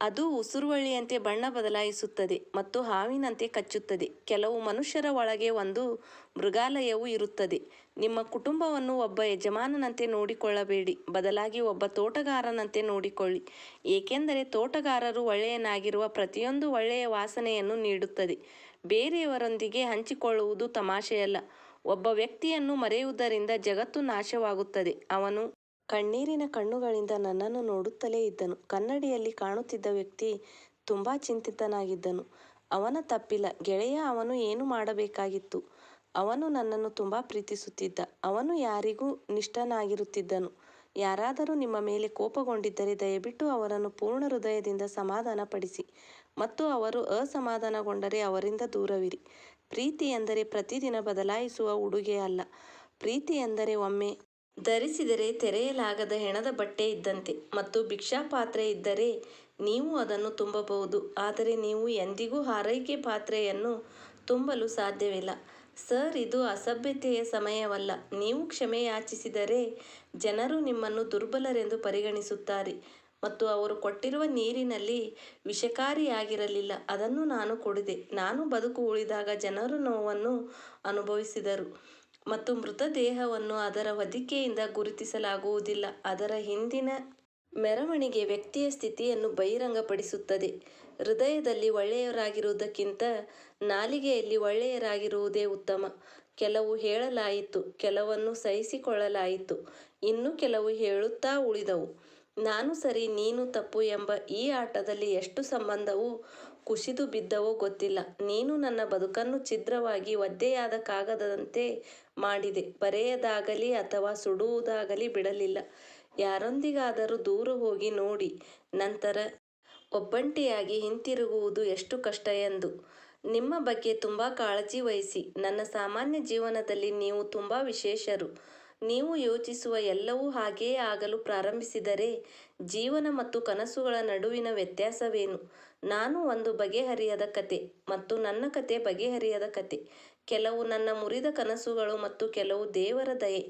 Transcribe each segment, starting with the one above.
ಅದು ಉಸುರುವಳಿಯಂತೆ ಬಣ್ಣ ಬದಲಾಯಿಸುತ್ತದೆ ಮತ್ತು ಹಾವಿನಂತೆ ಕಚ್ಚುತ್ತದೆ. ಕೆಲವು ಮನುಷ್ಯರ ಒಳಗೆ ಒಂದು ಮೃಗಾಲಯವೂ ಇರುತ್ತದೆ. ನಿಮ್ಮ ಕುಟುಂಬವನ್ನು ಒಬ್ಬ ಯಜಮಾನನಂತೆ ನೋಡಿಕೊಳ್ಳಬೇಡಿ, ಬದಲಾಗಿ ಒಬ್ಬ ತೋಟಗಾರನಂತೆ ನೋಡಿಕೊಳ್ಳಿ, ಏಕೆಂದರೆ ತೋಟಗಾರರು ಒಳ್ಳೆಯನಾಗಿರುವ ಪ್ರತಿಯೊಂದು ಒಳ್ಳೆಯ ವಾಸನೆಯನ್ನು ನೀಡುತ್ತದೆ. ಬೇರೆಯವರೊಂದಿಗೆ ಹಂಚಿಕೊಳ್ಳುವುದು ತಮಾಷೆಯಲ್ಲ. ಒಬ್ಬ ವ್ಯಕ್ತಿಯನ್ನು ಮರೆಯುವುದರಿಂದ ಜಗತ್ತು ನಾಶವಾಗುತ್ತದೆ. ಅವನು ಕಣ್ಣೀರಿನ ಕಣ್ಣುಗಳಿಂದ ನನ್ನನ್ನು ನೋಡುತ್ತಲೇ ಇದ್ದನು. ಕನ್ನಡಿಯಲ್ಲಿ ಕಾಣುತ್ತಿದ್ದ ವ್ಯಕ್ತಿ ತುಂಬ ಚಿಂತಿತನಾಗಿದ್ದನು. ಅವನ ತಪ್ಪಿಲ್ಲ, ಗೆಳೆಯ. ಅವನು ಏನು ಮಾಡಬೇಕಾಗಿತ್ತು? ಅವನು ನನ್ನನ್ನು ತುಂಬ ಪ್ರೀತಿಸುತ್ತಿದ್ದ. ಅವನು ಯಾರಿಗೂ ನಿಷ್ಠನಾಗಿರುತ್ತಿದ್ದನು. ಯಾರಾದರೂ ನಿಮ್ಮ ಮೇಲೆ ಕೋಪಗೊಂಡಿದ್ದರೆ ದಯವಿಟ್ಟು ಅವರನ್ನು ಪೂರ್ಣ ಹೃದಯದಿಂದ ಸಮಾಧಾನಪಡಿಸಿ ಮತ್ತು ಅವರು ಅಸಮಾಧಾನಗೊಂಡರೆ ಅವರಿಂದ ದೂರವಿರಿ. ಪ್ರೀತಿ ಎಂದರೆ ಪ್ರತಿದಿನ ಬದಲಾಯಿಸುವ ಉಡುಗೆ ಅಲ್ಲ. ಪ್ರೀತಿ ಎಂದರೆ ಒಮ್ಮೆ ಧರಿಸಿದರೆ ತೆರೆಯಲಾಗದ ಹೆಣದ ಬಟ್ಟೆ ಇದ್ದಂತೆ ಮತ್ತು ಭಿಕ್ಷಾಪಾತ್ರೆ ಇದ್ದರೆ ನೀವು ಅದನ್ನು ತುಂಬಬಹುದು, ಆದರೆ ನೀವು ಎಂದಿಗೂ ಹಾರೈಕೆ ಪಾತ್ರೆಯನ್ನು ತುಂಬಲು ಸಾಧ್ಯವಿಲ್ಲ. ಸರ್, ಇದು ಅಸಭ್ಯತೆಯ ಸಮಯವಲ್ಲ. ನೀವು ಕ್ಷಮೆ ಯಾಚಿಸಿದರೆ ಜನರು ನಿಮ್ಮನ್ನು ದುರ್ಬಲರೆಂದು ಪರಿಗಣಿಸುತ್ತಾರೆ ಮತ್ತು ಅವರು ಕೊಟ್ಟಿರುವ ನೀರಿನಲ್ಲಿ ವಿಷಕಾರಿಯಾಗಿರಲಿಲ್ಲ. ಅದನ್ನು ನಾನು ಕುಡಿದೆ. ನಾನು ಬದುಕು ಉಳಿದಾಗ ಜನರು ನೋವನ್ನು ಅನುಭವಿಸಿದರು ಮತ್ತು ಮೃತದೇಹವನ್ನು ಅದರ ಹೊದಿಕೆಯಿಂದ ಗುರುತಿಸಲಾಗುವುದಿಲ್ಲ. ಅದರ ಹಿಂದಿನ ಮೆರವಣಿಗೆ ವ್ಯಕ್ತಿಯ ಸ್ಥಿತಿಯನ್ನು ಬಹಿರಂಗಪಡಿಸುತ್ತದೆ. ಹೃದಯದಲ್ಲಿ ಒಳ್ಳೆಯವರಾಗಿರುವುದಕ್ಕಿಂತ ನಾಲಿಗೆಯಲ್ಲಿ ಒಳ್ಳೆಯರಾಗಿರುವುದೇ ಉತ್ತಮ. ಕೆಲವು ಹೇಳಲಾಯಿತು, ಕೆಲವನ್ನು ಸಹಿಸಿಕೊಳ್ಳಲಾಯಿತು, ಇನ್ನು ಕೆಲವು ಹೇಳುತ್ತಾ ಉಳಿದವು. ನಾನು ಸರಿ, ನೀನು ತಪ್ಪು ಎಂಬ ಈ ಆಟದಲ್ಲಿ ಎಷ್ಟು ಸಂಬಂಧವು ಕುಸಿದು ಬಿದ್ದವೋ ಗೊತ್ತಿಲ್ಲ. ನೀನು ನನ್ನ ಬದುಕನ್ನು ಛಿದ್ರವಾಗಿ ಒದ್ದೆಯಾದ ಕಾಗದದಂತೆ ಮಾಡಿದೆ. ಬರೆಯದಾಗಲಿ ಅಥವಾ ಸುಡುವುದಾಗಲಿ ಬಿಡಲಿಲ್ಲ. ಯಾರೊಂದಿಗಾದರೂ ದೂರ ಹೋಗಿ ನೋಡಿ, ನಂತರ ಒಬ್ಬಂಟಿಯಾಗಿ ಹಿಂತಿರುಗುವುದು ಎಷ್ಟು ಕಷ್ಟ ಎಂದು. ನಿಮ್ಮ ಬಗ್ಗೆ ತುಂಬ ಕಾಳಜಿ ವಹಿಸಿ. ನನ್ನ ಸಾಮಾನ್ಯ ಜೀವನದಲ್ಲಿ ನೀವು ತುಂಬ ವಿಶೇಷರು. ನೀವು ಯೋಚಿಸುವ ಎಲ್ಲವೂ ಹಾಗೆಯೇ ಆಗಲು ಪ್ರಾರಂಭಿಸಿದರೆ ಜೀವನ ಮತ್ತು ಕನಸುಗಳ ನಡುವಿನ ವ್ಯತ್ಯಾಸವೇನು? ನಾನು ಒಂದು ಬಗೆಹರಿಯದ ಕತೆ ಮತ್ತು ನನ್ನ ಕತೆ ಬಗೆಹರಿಯದ ಕತೆ. ಕೆಲವು ನನ್ನ ಮುರಿದ ಕನಸುಗಳು ಮತ್ತು ಕೆಲವು ದೇವರ ದಯೆ.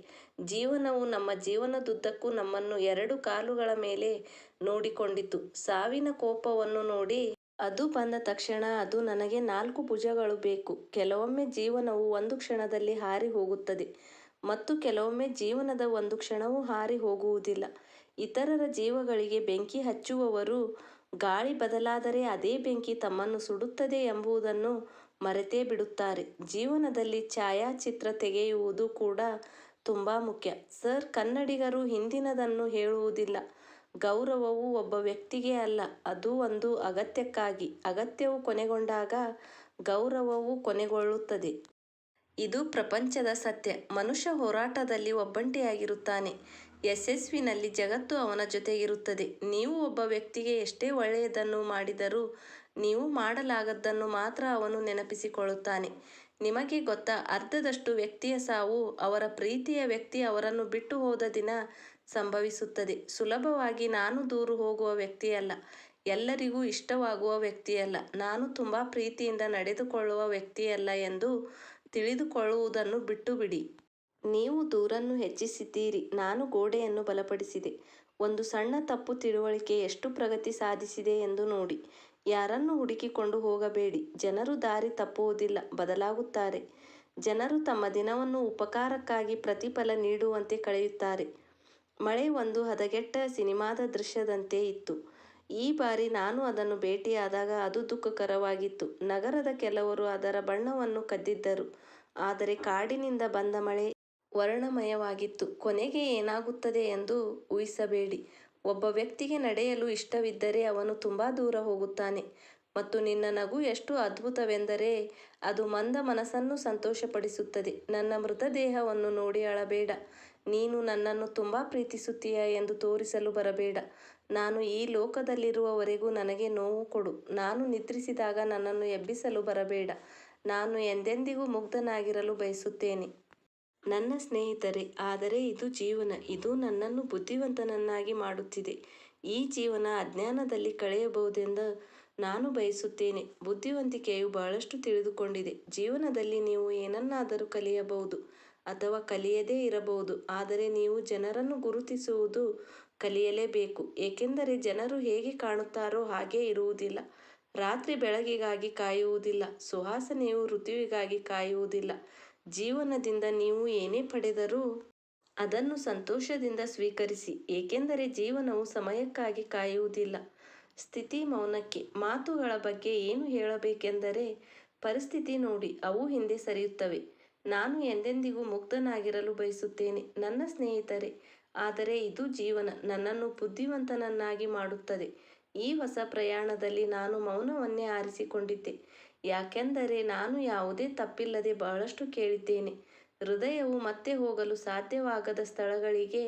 ಜೀವನವು ನಮ್ಮ ಜೀವನದುದ್ದಕ್ಕೂ ನಮ್ಮನ್ನು ಎರಡು ಕಾಲುಗಳ ಮೇಲೆ ನೋಡಿಕೊಂಡಿತು. ಸಾವಿನ ಕೋಪವನ್ನು ನೋಡಿ, ಅದು ಬಂದ ತಕ್ಷಣ ಅದು ನನಗೆ 4 ಭುಜಗಳು ಬೇಕು. ಕೆಲವೊಮ್ಮೆ ಜೀವನವು ಒಂದು ಕ್ಷಣದಲ್ಲಿ ಹಾರಿ ಹೋಗುತ್ತದೆ ಮತ್ತು ಕೆಲವೊಮ್ಮೆ ಜೀವನದ ಒಂದು ಕ್ಷಣವೂ ಹಾರಿ ಹೋಗುವುದಿಲ್ಲ. ಇತರರ ಜೀವಗಳಿಗೆ ಬೆಂಕಿ ಹಚ್ಚುವವರು ಗಾಳಿ ಬದಲಾದರೆ ಅದೇ ಬೆಂಕಿ ತಮ್ಮನ್ನು ಸುಡುತ್ತದೆ ಎಂಬುದನ್ನು ಮರೆತೇ ಬಿಡುತ್ತಾರೆ. ಜೀವನದಲ್ಲಿ ಛಾಯಾಚಿತ್ರ ತೆಗೆಯುವುದು ಕೂಡ ತುಂಬ ಮುಖ್ಯ. ಸರ್, ಕನ್ನಡಿಗರು ಹಿಂದಿನದನ್ನು ಹೇಳುವುದಿಲ್ಲ. ಗೌರವವು ಒಬ್ಬ ವ್ಯಕ್ತಿಗೆ ಅಲ್ಲ, ಅದು ಒಂದು ಅಗತ್ಯಕ್ಕಾಗಿ. ಅಗತ್ಯವು ಕೊನೆಗೊಂಡಾಗ ಗೌರವವು ಕೊನೆಗೊಳ್ಳುತ್ತದೆ. ಇದು ಪ್ರಪಂಚದ ಸತ್ಯ. ಮನುಷ್ಯ ಹೋರಾಟದಲ್ಲಿ ಒಬ್ಬಂಟಿಯಾಗಿರುತ್ತಾನೆ. ಯಶಸ್ಸಿನಲ್ಲಿ ಜಗತ್ತು ಅವನ ಜೊತೆಗಿರುತ್ತದೆ. ನೀವು ಒಬ್ಬ ವ್ಯಕ್ತಿಗೆ ಎಷ್ಟೇ ಒಳ್ಳೆಯದನ್ನು ಮಾಡಿದರೂ ನೀವು ಮಾಡಲಾಗದ್ದನ್ನು ಮಾತ್ರ ಅವನು ನೆನಪಿಸಿಕೊಳ್ಳುತ್ತಾನೆ. ನಿಮಗೆ ಗೊತ್ತಾ, ಅರ್ಧದಷ್ಟು ವ್ಯಕ್ತಿಯ ಸಾವು ಅವರ ಪ್ರೀತಿಯ ವ್ಯಕ್ತಿ ಅವರನ್ನು ಬಿಟ್ಟು ಹೋದ ದಿನ ಸಂಭವಿಸುತ್ತದೆ. ಸುಲಭವಾಗಿ ನಾನು ದೂರ ಹೋಗುವ ವ್ಯಕ್ತಿಯಲ್ಲ, ಎಲ್ಲರಿಗೂ ಇಷ್ಟವಾಗುವ ವ್ಯಕ್ತಿಯಲ್ಲ, ನಾನು ತುಂಬ ಪ್ರೀತಿಯಿಂದ ನಡೆದುಕೊಳ್ಳುವ ವ್ಯಕ್ತಿಯಲ್ಲ ಎಂದು ತಿಳಿದುಕೊಳ್ಳುವುದನ್ನು ಬಿಟ್ಟುಬಿಡಿ. ನೀವು ದೂರನ್ನು ಹೆಚ್ಚಿಸಿದ್ದೀರಿ, ನಾನು ಗೋಡೆಯನ್ನು ಬಲಪಡಿಸಿದೆ. ಒಂದು ಸಣ್ಣ ತಪ್ಪು ತಿಳುವಳಿಕೆ ಎಷ್ಟು ಪ್ರಗತಿ ಸಾಧಿಸಿದೆ ಎಂದು ನೋಡಿ. ಯಾರನ್ನು ಹುಡುಕಿಕೊಂಡು ಹೋಗಬೇಡಿ. ಜನರು ದಾರಿ ತಪ್ಪುವುದಿಲ್ಲ, ಬದಲಾಗುತ್ತಾರೆ. ಜನರು ತಮ್ಮ ದಿನವನ್ನು ಉಪಕಾರಕ್ಕಾಗಿ ಪ್ರತಿಫಲ ನೀಡುವಂತೆ ಕಳೆಯುತ್ತಾರೆ. ಮಳೆ ಒಂದು ಹದಗೆಟ್ಟ ಸಿನಿಮಾದ ದೃಶ್ಯದಂತೆ ಇತ್ತು. ಈ ಬಾರಿ ನಾನು ಅದನ್ನು ಭೇಟಿಯಾದಾಗ ಅದು ದುಃಖಕರವಾಗಿತ್ತು. ನಗರದ ಕೆಲವರು ಅದರ ಬಣ್ಣವನ್ನು ಕದ್ದಿದ್ದರು, ಆದರೆ ಕಾಡಿನಿಂದ ಬಂದ ಮಳೆ ವರ್ಣಮಯವಾಗಿತ್ತು. ಕೊನೆಗೆ ಏನಾಗುತ್ತದೆ ಎಂದು ಊಹಿಸಬೇಡಿ. ಒಬ್ಬ ವ್ಯಕ್ತಿಗೆ ನಡೆಯಲು ಇಷ್ಟವಿದ್ದರೆ ಅವನು ತುಂಬ ದೂರ ಹೋಗುತ್ತಾನೆ ಮತ್ತು ನಿನ್ನ ನಗು ಎಷ್ಟು ಅದ್ಭುತವೆಂದರೆ ಅದು ಮಂದ ಮನಸ್ಸನ್ನು ಸಂತೋಷಪಡಿಸುತ್ತದೆ. ನನ್ನ ಮೃತದೇಹವನ್ನು ನೋಡಿ ಅಳಬೇಡ. ನೀನು ನನ್ನನ್ನು ತುಂಬ ಪ್ರೀತಿಸುತ್ತೀಯ ಎಂದು ತೋರಿಸಲು ಬರಬೇಡ. ನಾನು ಈ ಲೋಕದಲ್ಲಿರುವವರೆಗೂ ನನಗೆ ನೋವು ಕೊಡು. ನಾನು ನಿದ್ರಿಸಿದಾಗ ನನ್ನನ್ನು ಎಬ್ಬಿಸಲು ಬರಬೇಡ. ನಾನು ಎಂದೆಂದಿಗೂ ಮುಗ್ಧನಾಗಿರಲು ಬಯಸುತ್ತೇನೆ. ನನ್ನ ಸ್ನೇಹಿತರೆ, ಆದರೆ ಇದು ಜೀವನ. ಇದು ನನ್ನನ್ನು ಬುದ್ಧಿವಂತನನ್ನಾಗಿ ಮಾಡುತ್ತಿದೆ. ಈ ಜೀವನ ಅಜ್ಞಾನದಲ್ಲಿ ಕಳೆಯಬಹುದೆಂದು ನಾನು ಬಯಸುತ್ತೇನೆ. ಬುದ್ಧಿವಂತಿಕೆಯು ಬಹಳಷ್ಟು ತಿಳಿದುಕೊಂಡಿದೆ. ಜೀವನದಲ್ಲಿ ನೀವು ಏನನ್ನಾದರೂ ಕಲಿಯಬಹುದು ಅಥವಾ ಕಲಿಯದೇ ಇರಬಹುದು, ಆದರೆ ನೀವು ಜನರನ್ನು ಗುರುತಿಸುವುದು ಕಲಿಯಲೇಬೇಕು. ಏಕೆಂದರೆ ಜನರು ಹೇಗೆ ಕಾಣುತ್ತಾರೋ ಹಾಗೇ ಇರುವುದಿಲ್ಲ. ರಾತ್ರಿ ಬೆಳಗಿಗಾಗಿ ಕಾಯುವುದಿಲ್ಲ, ಸುವಾಸನೆಯು ಋತುವಿಗಾಗಿ ಕಾಯುವುದಿಲ್ಲ. ಜೀವನದಿಂದ ನೀವು ಏನೇ ಪಡೆದರೂ ಅದನ್ನು ಸಂತೋಷದಿಂದ ಸ್ವೀಕರಿಸಿ, ಏಕೆಂದರೆ ಜೀವನವು ಸಮಯಕ್ಕಾಗಿ ಕಾಯುವುದಿಲ್ಲ. ಸ್ಥಿತಿ ಮೌನಕ್ಕೆ. ಮಾತುಗಳ ಬಗ್ಗೆ ಏನು ಹೇಳಬೇಕೆಂದರೆ, ಪರಿಸ್ಥಿತಿ ನೋಡಿ ಅವು ಹಿಂದೆ ಸರಿಯುತ್ತವೆ. ನಾನು ಎಂದೆಂದಿಗೂ ಮುಗ್ಧನಾಗಿರಲು ಬಯಸುತ್ತೇನೆ ನನ್ನ ಸ್ನೇಹಿತರೆ, ಆದರೆ ಇದು ಜೀವನ ನನ್ನನ್ನು ಬುದ್ಧಿವಂತನನ್ನಾಗಿ ಮಾಡುತ್ತದೆ. ಈ ಹೊಸ ಪ್ರಯಾಣದಲ್ಲಿ ನಾನು ಮೌನವನ್ನೇ ಆರಿಸಿಕೊಂಡಿದ್ದೆ, ಯಾಕೆಂದರೆ ನಾನು ಯಾವುದೇ ತಪ್ಪಿಲ್ಲದೆ ಬಹಳಷ್ಟು ಕೇಳಿದ್ದೇನೆ. ಹೃದಯವು ಮತ್ತೆ ಹೋಗಲು ಸಾಧ್ಯವಾಗದ ಸ್ಥಳಗಳಿಗೆ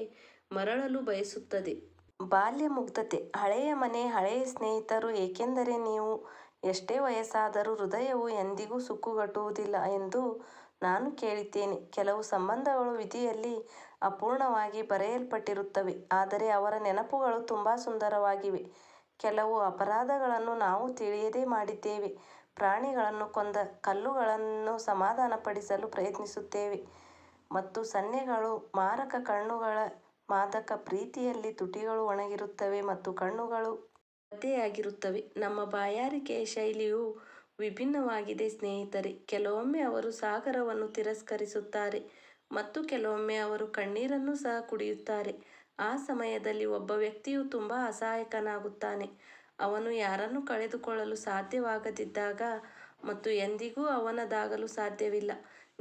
ಮರಳಲು ಬಯಸುತ್ತದೆ. ಬಾಲ್ಯ ಮುಗ್ಧತೆ. ಹಳೆಯ ಮನೆ, ಹಳೆಯ ಸ್ನೇಹಿತರು. ಏಕೆಂದರೆ ನೀವು ಎಷ್ಟೇ ವಯಸ್ಸಾದರೂ ಹೃದಯವು ಎಂದಿಗೂ ಸುಕ್ಕುಗಟ್ಟುವುದಿಲ್ಲ ಎಂದು ನಾನು ಕೇಳಿದ್ದೇನೆ. ಕೆಲವು ಸಂಬಂಧಗಳು ವಿಧಿಯಲ್ಲಿ ಅಪೂರ್ಣವಾಗಿ ಬರೆಯಲ್ಪಟ್ಟಿರುತ್ತವೆ, ಆದರೆ ಅವರ ನೆನಪುಗಳು ತುಂಬ ಸುಂದರವಾಗಿವೆ. ಕೆಲವು ಅಪರಾಧಗಳನ್ನು ನಾವು ತಿಳಿಯದೆ ಮಾಡಿದ್ದೇವೆ. ಪ್ರಾಣಿಗಳನ್ನು ಕೊಂದ ಕಲ್ಲುಗಳನ್ನು ಸಮಾಧಾನಪಡಿಸಲು ಪ್ರಯತ್ನಿಸುತ್ತೇವೆ ಮತ್ತು ಸನ್ನೆಗಳು ಮಾರಕ ಕಣ್ಣುಗಳ ಮಾದಕ ಪ್ರೀತಿಯಲ್ಲಿ ತುಟಿಗಳು ಒಣಗಿರುತ್ತವೆ ಮತ್ತು ಕಣ್ಣುಗಳು ಒದ್ದೆಯಾಗಿರುತ್ತವೆ. ನಮ್ಮ ಬಾಯಾರಿಕೆಯ ಶೈಲಿಯು ವಿಭಿನ್ನವಾಗಿದೆ ಸ್ನೇಹಿತರೆ. ಕೆಲವೊಮ್ಮೆ ಅವರು ಸಾಗರವನ್ನು ತಿರಸ್ಕರಿಸುತ್ತಾರೆ ಮತ್ತು ಕೆಲವೊಮ್ಮೆ ಅವರು ಕಣ್ಣೀರನ್ನು ಸಹ ಕುಡಿಯುತ್ತಾರೆ. ಆ ಸಮಯದಲ್ಲಿ ಒಬ್ಬ ವ್ಯಕ್ತಿಯು ತುಂಬ ಅಸಹಾಯಕನಾಗುತ್ತಾನೆ. ಅವನು ಯಾರನ್ನು ಕಳೆದುಕೊಳ್ಳಲು ಸಾಧ್ಯವಾಗದಿದ್ದಾಗ ಮತ್ತು ಎಂದಿಗೂ ಅವನದಾಗಲು ಸಾಧ್ಯವಿಲ್ಲ.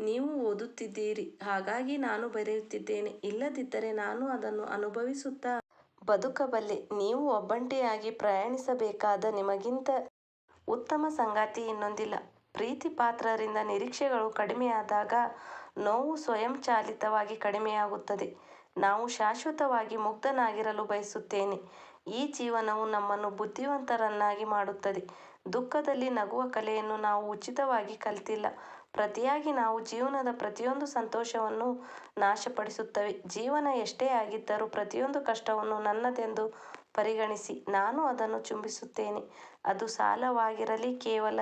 ನೀವು ಓದುತ್ತಿದ್ದೀರಿ, ಹಾಗಾಗಿ ನಾನು ಬರೆಯುತ್ತಿದ್ದೇನೆ. ಇಲ್ಲದಿದ್ದರೆ ನಾನು ಅದನ್ನು ಅನುಭವಿಸುತ್ತಾ ಬದುಕಬಲ್ಲೆ. ನೀವು ಒಬ್ಬಂಟಿಯಾಗಿ ಪ್ರಯಾಣಿಸಬೇಕಾದ ನಿಮಗಿಂತ ಉತ್ತಮ ಸಂಗಾತಿ ಇನ್ನೊಂದಿಲ್ಲ. ಪ್ರೀತಿ ಪಾತ್ರರಿಂದ ನಿರೀಕ್ಷೆಗಳು ಕಡಿಮೆಯಾದಾಗ ನೋವು ಸ್ವಯಂಚಾಲಿತವಾಗಿ ಕಡಿಮೆಯಾಗುತ್ತದೆ. ನಾವು ಶಾಶ್ವತವಾಗಿ ಮುಗ್ಧನಾಗಿರಲು ಬಯಸುತ್ತೇನೆ. ಈ ಜೀವನವು ನಮ್ಮನ್ನು ಬುದ್ಧಿವಂತರನ್ನಾಗಿ ಮಾಡುತ್ತದೆ. ದುಃಖದಲ್ಲಿ ನಗುವ ಕಲೆಯನ್ನು ನಾವು ಉಚಿತವಾಗಿ ಕಲಿತಿಲ್ಲ. ಪ್ರತಿಯಾಗಿ ನಾವು ಜೀವನದ ಪ್ರತಿಯೊಂದು ಸಂತೋಷವನ್ನು ನಾಶಪಡಿಸುತ್ತವೆ. ಜೀವನ ಎಷ್ಟೇ ಆಗಿದ್ದರೂ ಪ್ರತಿಯೊಂದು ಕಷ್ಟವನ್ನು ನನ್ನದೆಂದು ಪರಿಗಣಿಸಿ. ನಾನು ಅದನ್ನು ಚುಂಬಿಸುತ್ತೇನೆ. ಅದು ಸಾಲವಾಗಿರಲಿ, ಕೇವಲ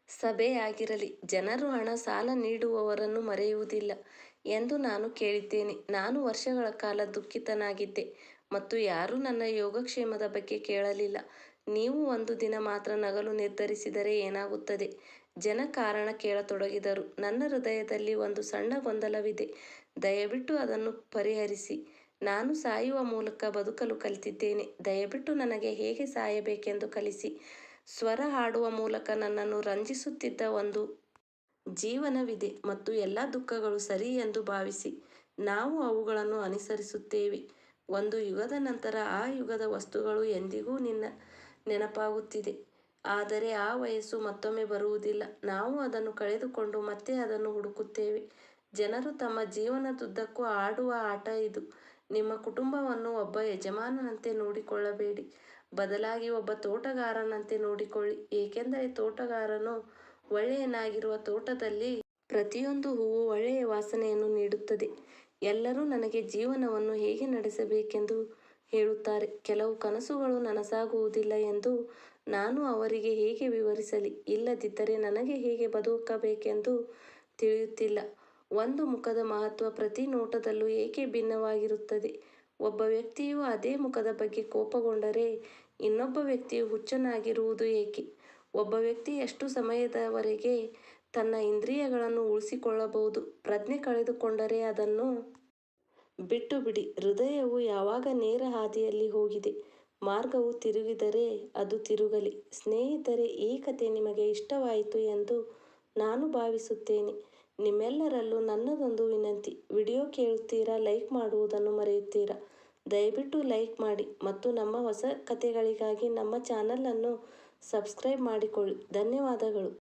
ಸಭೆಯಾಗಿರಲಿ. ಜನರು ಹಣ ಸಾಲ ನೀಡುವವರನ್ನು ಮರೆಯುವುದಿಲ್ಲ ಎಂದು ನಾನು ಕೇಳಿದ್ದೇನೆ. ನಾನು ವರ್ಷಗಳ ಕಾಲ ದುಃಖಿತನಾಗಿದ್ದೆ ಮತ್ತು ಯಾರೂ ನನ್ನ ಯೋಗಕ್ಷೇಮದ ಬಗ್ಗೆ ಕೇಳಲಿಲ್ಲ. ನೀವು ಒಂದು ದಿನ ಮಾತ್ರ ನಗಲು ನಿರ್ಧರಿಸಿದರೆ ಏನಾಗುತ್ತದೆ? ಜನ ಕಾರಣ ಕೇಳತೊಡಗಿದರು. ನನ್ನ ಹೃದಯದಲ್ಲಿ ಒಂದು ಸಣ್ಣ ಗೊಂದಲವಿದೆ, ದಯವಿಟ್ಟು ಅದನ್ನು ಪರಿಹರಿಸಿ. ನಾನು ಸಾಯುವ ಮೂಲಕ ಬದುಕಲು ಕಲಿತಿದ್ದೇನೆ. ದಯವಿಟ್ಟು ನನಗೆ ಹೇಗೆ ಸಾಯಬೇಕೆಂದು ಕಲಿಸಿ. ಸ್ವರ ಹಾಡುವ ಮೂಲಕ ನನ್ನನ್ನು ರಂಜಿಸುತ್ತಿದ್ದ ಒಂದು ಜೀವನವಿದೆ ಮತ್ತು ಎಲ್ಲ ದುಃಖಗಳು ಸರಿ ಎಂದು ಭಾವಿಸಿ ನಾವು ಅವುಗಳನ್ನು ಅನುಸರಿಸುತ್ತೇವೆ. ಒಂದು ಯುಗದ ನಂತರ ಆ ಯುಗದ ವಸ್ತುಗಳು ಎಂದಿಗೂ ನಿನ್ನ ನೆನಪಾಗುತ್ತಿದೆ, ಆದರೆ ಆ ವಯಸ್ಸು ಮತ್ತೊಮ್ಮೆ ಬರುವುದಿಲ್ಲ. ನಾವು ಅದನ್ನು ಕಳೆದುಕೊಂಡು ಮತ್ತೆ ಅದನ್ನು ಹುಡುಕುತ್ತೇವೆ. ಜನರು ತಮ್ಮ ಜೀವನದುದ್ದಕ್ಕೂ ಆಡುವ ಆಟ ಇದು. ನಿಮ್ಮ ಕುಟುಂಬವನ್ನು ಒಬ್ಬ ಯಜಮಾನನಂತೆ ನೋಡಿಕೊಳ್ಳಬೇಡಿ, ಬದಲಾಗಿ ಒಬ್ಬ ತೋಟಗಾರನಂತೆ ನೋಡಿಕೊಳ್ಳಿ, ಏಕೆಂದರೆ ತೋಟಗಾರನು ಒಳ್ಳೆಯನಾಗಿರುವ ತೋಟದಲ್ಲಿ ಪ್ರತಿಯೊಂದು ಹೂವು ಒಳ್ಳೆಯ ವಾಸನೆಯನ್ನು ನೀಡುತ್ತದೆ. ಎಲ್ಲರೂ ನನಗೆ ಜೀವನವನ್ನು ಹೇಗೆ ನಡೆಸಬೇಕೆಂದು ಹೇಳುತ್ತಾರೆ. ಕೆಲವು ಕನಸುಗಳು ನನಸಾಗುವುದಿಲ್ಲ ಎಂದು ನಾನು ಅವರಿಗೆ ಹೇಗೆ ವಿವರಿಸಲಿ? ಇಲ್ಲದಿದ್ದರೆ ನನಗೆ ಹೇಗೆ ಬದುಕಬೇಕೆಂದು ತಿಳಿಯುತ್ತಿಲ್ಲ. ಒಂದು ಮುಖದ ಮಹತ್ವ ಪ್ರತಿ ನೋಟದಲ್ಲೂ ಏಕೆ ಭಿನ್ನವಾಗಿರುತ್ತದೆ? ಒಬ್ಬ ವ್ಯಕ್ತಿಯು ಅದೇ ಮುಖದ ಬಗ್ಗೆ ಕೋಪಗೊಂಡರೆ ಇನ್ನೊಬ್ಬ ವ್ಯಕ್ತಿಯು ಹುಚ್ಚನಾಗಿರುವುದು ಏಕೆ? ಒಬ್ಬ ವ್ಯಕ್ತಿ ಎಷ್ಟು ಸಮಯದವರೆಗೆ ತನ್ನ ಇಂದ್ರಿಯಗಳನ್ನು ಉಳಿಸಿಕೊಳ್ಳಬಹುದು? ಪ್ರಜ್ಞೆ ಕಳೆದುಕೊಂಡರೆ ಅದನ್ನು ಬಿಟ್ಟುಬಿಡಿ. ಹೃದಯವು ಯಾವಾಗ ನೇರ ಹಾದಿಯಲ್ಲಿ ಹೋಗಿದೆ, ಮಾರ್ಗವು ತಿರುಗಿದರೆ ಅದು ತಿರುಗಲಿ. ಸ್ನೇಹಿತರೆ, ಈ ಕಥೆ ನಿಮಗೆ ಇಷ್ಟವಾಯಿತು ಎಂದು ನಾನು ಭಾವಿಸುತ್ತೇನೆ. ನಿಮ್ಮೆಲ್ಲರಲ್ಲೂ ನನ್ನದೊಂದು ವಿನಂತಿ, ವಿಡಿಯೋ ಕೇಳುತ್ತೀರಾ, ಲೈಕ್ ಮಾಡುವುದನ್ನು ಮರೆಯುತ್ತೀರಾ? ದಯವಿಟ್ಟು ಲೈಕ್ ಮಾಡಿ ಮತ್ತು ನಮ್ಮ ಹೊಸ ಕಥೆಗಳಿಗಾಗಿ ನಮ್ಮ ಚಾನಲನ್ನು ಸಬ್ಸ್ಕ್ರೈಬ್ ಮಾಡಿಕೊಳ್ಳಿ. ಧನ್ಯವಾದಗಳು.